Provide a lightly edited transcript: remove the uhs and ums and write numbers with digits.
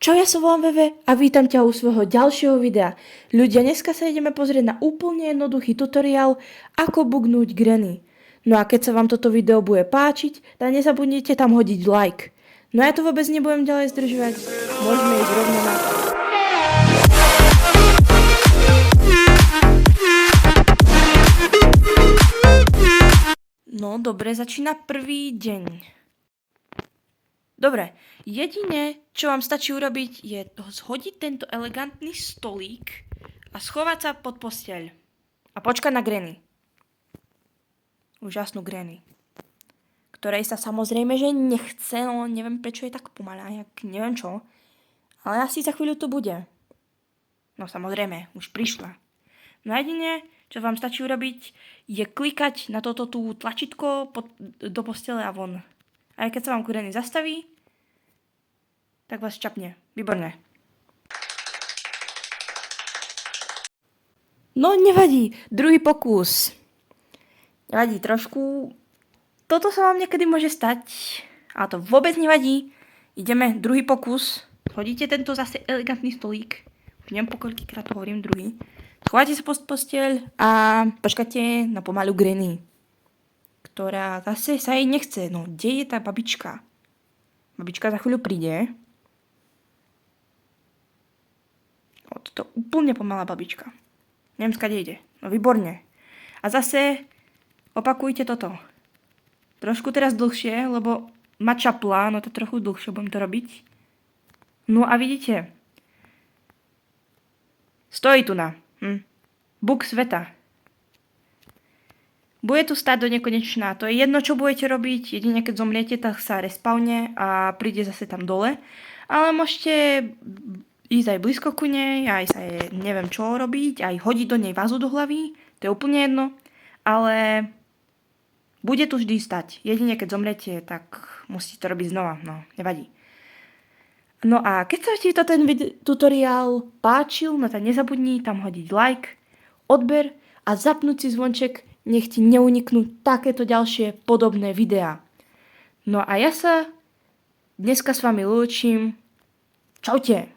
Čau, ja som volám Veve a vítam ťa u svojho ďalšieho videa. Ľudia, dneska sa ideme pozrieť na úplne jednoduchý tutoriál, ako bugnúť granny. No a keď sa vám toto video bude páčiť, tak nezabudnite tam hodiť like. No ja to vôbec nebudem ďalej zdržovať, môžeme ísť rovno na to. No dobre, začína prvý deň. Dobre, jedine, čo vám stačí urobiť, je zhodiť tento elegantný stolík a schovať sa pod posteľ. A počkať na granny. Úžasnú granny. Ktorej sa samozrejme, že nechce, no neviem prečo je tak pomalá, jak neviem čo. Ale asi za chvíľu to bude. No samozrejme, už prišla. No jedine, čo vám stačí urobiť, je klikať na toto tú tlačítko do postele a von. Aj keď sa vám granny zastaví, tak vás čapne. Výborné. No nevadí, druhý pokus. Nevadí trošku. Toto sa vám niekedy môže stať, ale to vôbec nevadí. Ideme, druhý pokus. Hodíte tento zase elegantný stolík. Už neviem po koľkýkrát to hovorím druhý. Schovajte sa pod posteľ a počkajte na pomalú granny, ktorá zase sa jej nechce. No, kde je tá babička? Babička za chvíľu príde. O, toto úplne pomalá babička. Neviem, skade ide. No, výborne. A zase opakujte toto. Trošku teraz dlhšie, lebo ma čapla, no to trochu dlhšie budem to robiť. No a vidíte. Stojí tu na. Buk sveta. Bude tu stať do nekonečná. To je jedno, čo budete robiť. Jedine, keď zomriete, tak sa respawne a príde zase tam dole. Ale môžete ísť aj blízko ku nej, aj sa neviem čo robiť, aj hodiť do nej vazu do hlavy. To je úplne jedno. Ale bude tu vždy stať. Jedine, keď zomriete, tak musíte to robiť znova. No, nevadí. No a keď sa ti ten tutoriál páčil, no tak nezabudni tam hodiť like, odber a zapnúť si zvonček, nech ti neuniknú takéto ďalšie podobné videá. No a ja sa dneska s vami lúčim. Čaute.